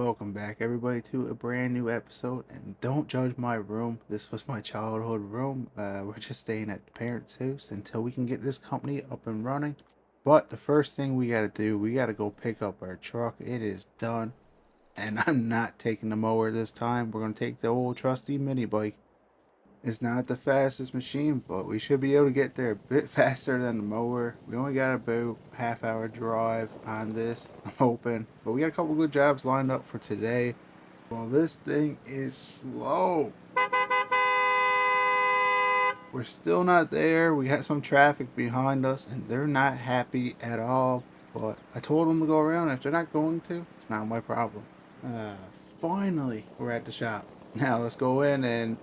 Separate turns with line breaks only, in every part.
Welcome back everybody to a brand new episode, and don't judge my room. This was my childhood room. We're just staying at the parents' house until we can get this company up and running. But the first thing we gotta do, we gotta go pick up our truck. It is done, and I'm not taking the mower this time. We're gonna take the old trusty mini bike. It's not the fastest machine, but we should be able to get there a bit faster than the mower. We only got about half-hour drive on this, I'm hoping. But we got a couple good jobs lined up for today. Well, this thing is slow. We're still not there. We got some traffic behind us, and they're not happy at all. But I told them to go around. If they're not going to, it's not my problem. Uh, Finally, we're at the shop. Now let's go in and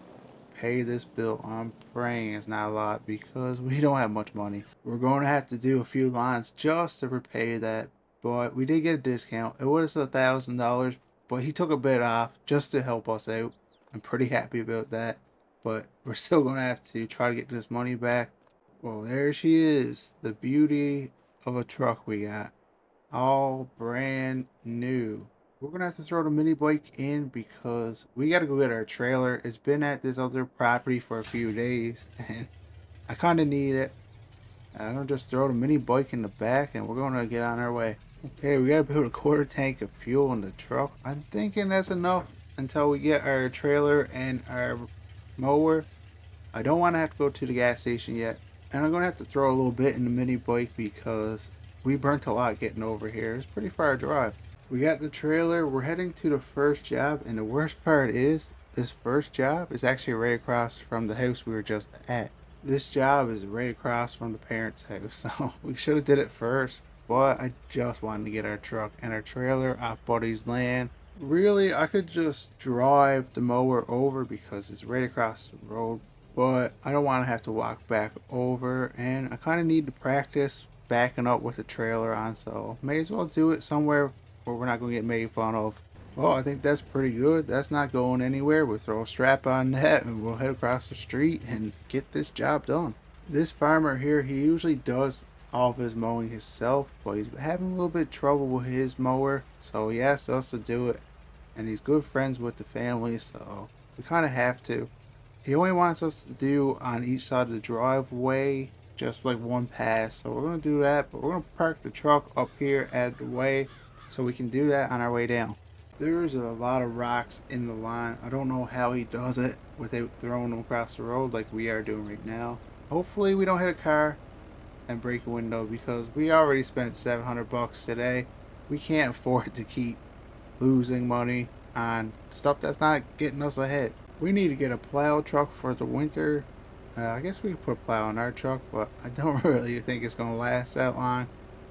pay this bill. I'm praying it's not a lot because we don't have much money. We're going to have to do a few lines just to repay that, but we did get a discount. It was $1,000, but he took a bit off just to help us out. I'm pretty happy about that, but we're still going to have to try to get this money back. Well, there she is, the beauty of a truck we got, all brand new. We're gonna have to throw the mini bike in because we gotta go get our trailer. It's been at this other property for a few days and I kinda need it. I'm gonna just throw the mini bike in the back and we're gonna get on our way. Okay, we gotta put a quarter tank of fuel in the truck. I'm thinking that's enough until we get our trailer and our mower. I don't want to have to go to the gas station yet. And I'm gonna have to throw a little bit in the mini bike because we burnt a lot getting over here. It's a pretty far drive. We got the trailer. We're heading to the first job, and the worst part is this first job is actually right across from the house we were just at. This job is right across from the parents' house, so we should have did it first. But I just wanted to get our truck and our trailer off Buddy's land. Really, I could just drive the mower over because it's right across the road, but I don't want to have to walk back over, and I kind of need to practice backing up with the trailer on, so may as well do it somewhere where we're not going to get made fun of. Well, I think that's pretty good. That's not going anywhere. We'll throw a strap on that and we'll head across the street and get this job done. This farmer here, he usually does all of his mowing himself, but he's having a little bit of trouble with his mower, so he asked us to do it. And he's good friends with the family, so we kind of have to. He only wants us to do on each side of the driveway, just like one pass, so we're going to do that, but we're going to park the truck up here out of the way so we can do that on our way down. There's a lot of rocks in the line. I don't know how he does it without throwing them across the road like we are doing right now. Hopefully we don't hit a car and break a window because we already spent $700 today. We can't afford to keep losing money on stuff that's not getting us ahead. We need to get a plow truck for the winter. I guess we could put a plow in our truck, but I don't really think it's going to last that long.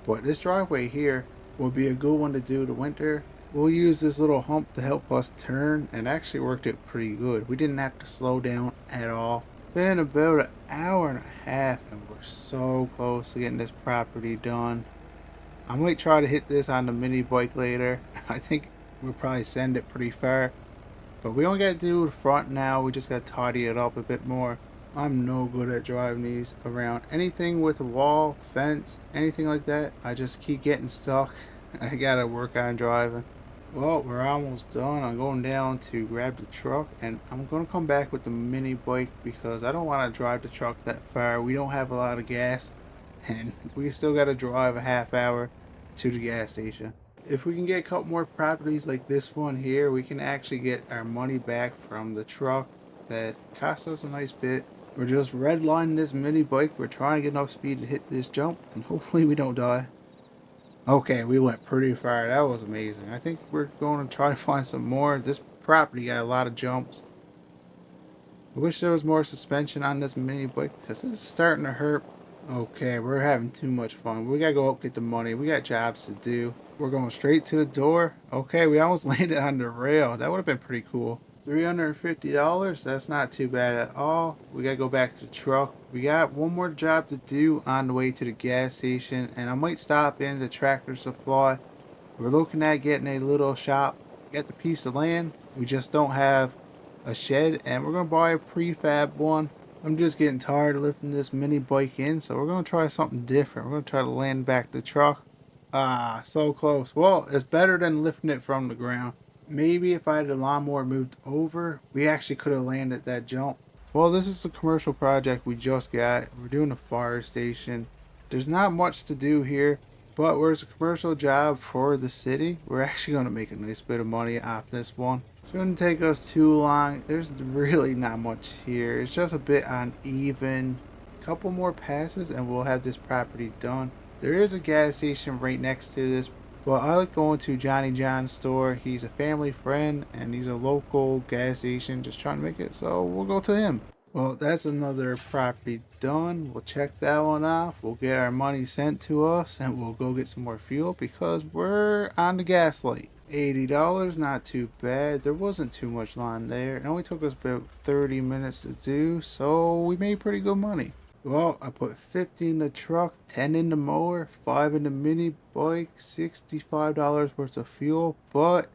But this driveway here will be a good one to do the winter. We'll use this little hump to help us turn, and actually worked it pretty good. We didn't have to slow down at all. Been about an hour and a half and we're so close to getting this property done. I might try to hit this on the mini bike later. I think we'll probably send it pretty far, but we only got to do the front now. We just got to tidy it up a bit more. I'm no good at driving these around anything with a wall, fence, anything like that. I just keep getting stuck. I gotta work on driving. Well, we're almost done. I'm going down to grab the truck, and I'm gonna come back with the mini bike because I don't want to drive the truck that far. We don't have a lot of gas, and we still gotta drive a half hour to the gas station. If we can get a couple more properties like this one here, we can actually get our money back from the truck that cost us a nice bit. We're just redlining this mini bike. We're trying to get enough speed to hit this jump, and hopefully we don't die. Okay, we went pretty far. That was amazing. I think we're going to try to find some more. This property got a lot of jumps. I wish there was more suspension on this mini bike because this is starting to hurt. Okay, we're having too much fun. We gotta go up get the money. We got jobs to do. We're going straight to the door. Okay, we almost landed on the rail. That would have been pretty cool. $350, that's not too bad at all. We gotta go back to the truck. We got one more job to do on the way to the gas station, and I might stop in the Tractor Supply. We're looking at getting a little shop. Got the piece of land. We just don't have a shed, and we're gonna buy a prefab one. I'm just getting tired of lifting this mini bike in, so we're gonna try something different. We're gonna try to land back the truck. Ah, so close. Well, it's better than lifting it from the ground. Maybe if I had the lawnmower moved over, we actually could have landed that jump. Well, this is the commercial project we just got. We're doing a fire station. There's not much to do here, but whereas a commercial job for the city, we're actually going to make a nice bit of money off this one. Shouldn't take us too long. There's really not much here. It's just a bit uneven. Couple more passes and we'll have this property done. There is a gas station right next to this. Well, I like going to Johnny John's store. He's a family friend and he's a local gas station just trying to make it. So we'll go to him. Well, that's another property done. We'll check that one off. We'll get our money sent to us and we'll go get some more fuel because we're on the gas light. $80, not too bad. There wasn't too much line there. It only took us about 30 minutes to do, so we made pretty good money. Well, I put 50 in the truck, 10 in the mower, 5 in the mini bike, $65 worth of fuel. But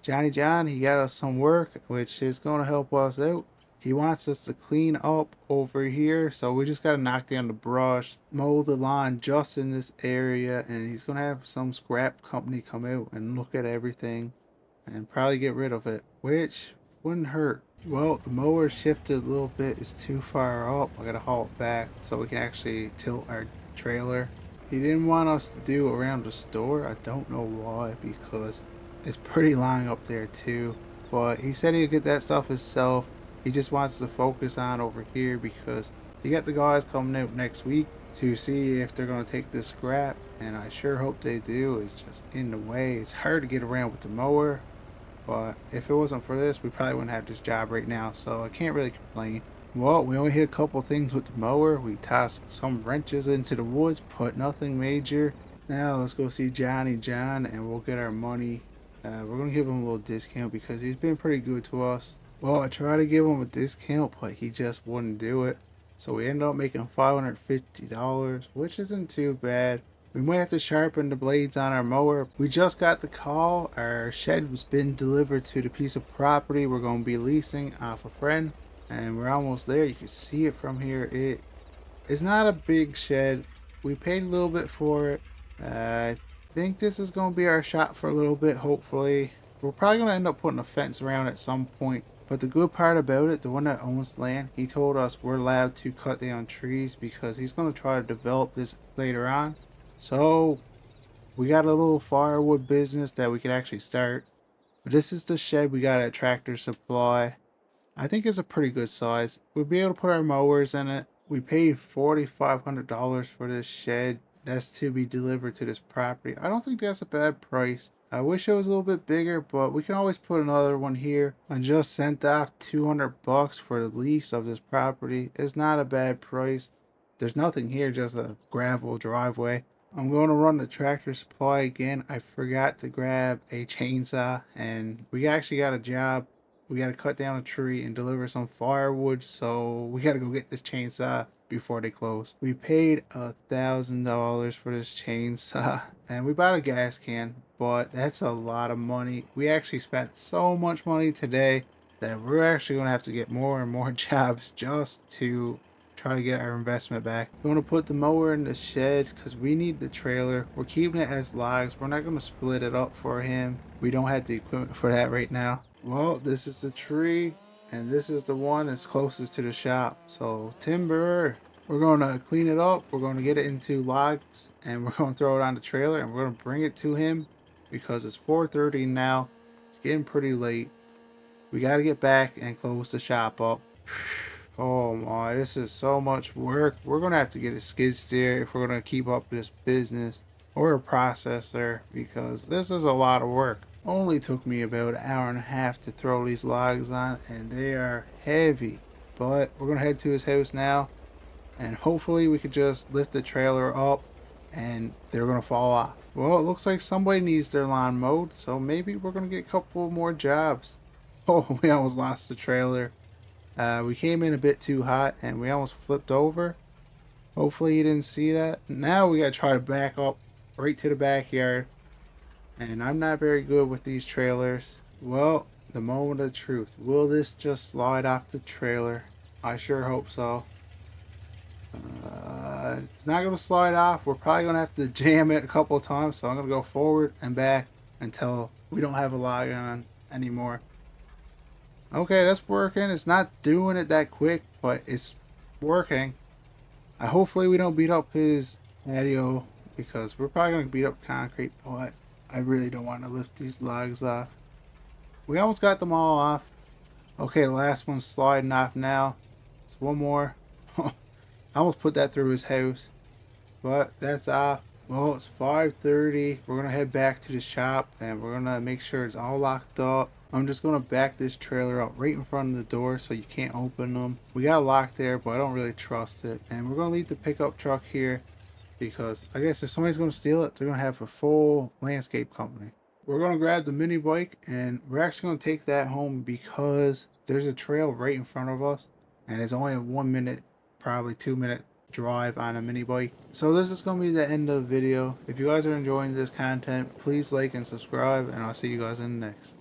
Johnny John, he got us some work, which is going to help us out. He wants us to clean up over here, so we just got to knock down the brush, mow the lawn just in this area, and he's going to have some scrap company come out and look at everything and probably get rid of it, which wouldn't hurt. Well, the mower shifted a little bit. It's too far up. I gotta haul it back so we can actually tilt our trailer. He didn't want us to do around the store. I don't know why, because it's pretty long up there too. But he said he'd get that stuff himself. He just wants to focus on over here because he got the guys coming out next week to see if they're gonna take this scrap, and I sure hope they do. It's just in the way. It's hard to get around with the mower. But if it wasn't for this, we probably wouldn't have this job right now, so I can't really complain. Well, we only hit a couple things with the mower. We tossed some wrenches into the woods, but nothing major. Now let's go see Johnny John and we'll get our money. We're going to give him a little discount because he's been pretty good to us. Well, I tried to give him a discount, but he just wouldn't do it. So we ended up making $550, which isn't too bad. We might have to sharpen the blades on our mower. We just got the call. Our shed was been delivered to the piece of property we're going to be leasing off a friend. And we're almost there. You can see it from here. It is not a big shed. We paid a little bit for it. I think this is going to be our shop for a little bit, hopefully. We're probably going to end up putting a fence around at some point. But the good part about it, the one that owns the land, he told us we're allowed to cut down trees because he's going to try to develop this later on. So we got a little firewood business that we could actually start. But this is the shed we got at Tractor Supply. I think it's a pretty good size. We'll be able to put our mowers in it. We paid $4,500 for this shed. That's to be delivered to this property. I don't think that's a bad price. I wish it was a little bit bigger, but we can always put another one here. I just sent off $200 for the lease of this property. It's not a bad price. There's nothing here, just a gravel driveway. I'm going to run the Tractor Supply again. I forgot to grab a chainsaw and we actually got a job. We got to cut down a tree and deliver some firewood, so we got to go get this chainsaw before they close. We paid $1,000 for this chainsaw and we bought a gas can, but that's a lot of money. We actually spent so much money today that we're actually going to have to get more and more jobs just to try to get our investment back. We're going to put the mower in the shed because we need the trailer. We're keeping it as logs. We're not going to split it up for him. We don't have the equipment for that right now. Well, this is the tree and this is the one that's closest to the shop. So timber, we're going to clean it up. We're going to get it into logs and we're going to throw it on the trailer and we're going to bring it to him because it's 4:30 now. It's getting pretty late. We got to get back and close the shop up. Oh my, this is so much work. We're going to have to get a skid steer if we're going to keep up this business, or a processor, because this is a lot of work. Only took me about an hour and a half to throw these logs on and they are heavy. But we're going to head to his house now and hopefully we could just lift the trailer up and they're going to fall off. Well, it looks like somebody needs their lawn mowed, so maybe we're going to get a couple more jobs. Oh, we almost lost the trailer. We came in a bit too hot and we almost flipped over. Hopefully you didn't see that. Now we gotta try to back up right to the backyard. And I'm not very good with these trailers. Well, the moment of truth. Will this just slide off the trailer? I sure hope so. It's not gonna slide off. We're probably gonna have to jam it a couple of times. So I'm gonna go forward and back until we don't have a log on. anymore. Okay, that's working. It's not doing it that quick, but it's working. Hopefully we don't beat up his patio because we're probably going to beat up concrete, but I really don't want to lift these logs off. We almost got them all off. Okay, the last one's sliding off now. There's one more. I almost put that through his house, but that's off. Well, it's 5:30. We're going to head back to the shop and we're going to make sure it's all locked up. I'm just going to back this trailer up right in front of the door so you can't open them. We got a lock there, but I don't really trust it. And we're going to leave the pickup truck here because I guess if somebody's going to steal it, they're going to have a full landscape company. We're going to grab the mini bike and we're actually going to take that home because there's a trail right in front of us and it's only a 1 minute, probably 2 minute drive on a mini bike. So this is going to be the end of the video. If you guys are enjoying this content, please like and subscribe, and I'll see you guys in the next.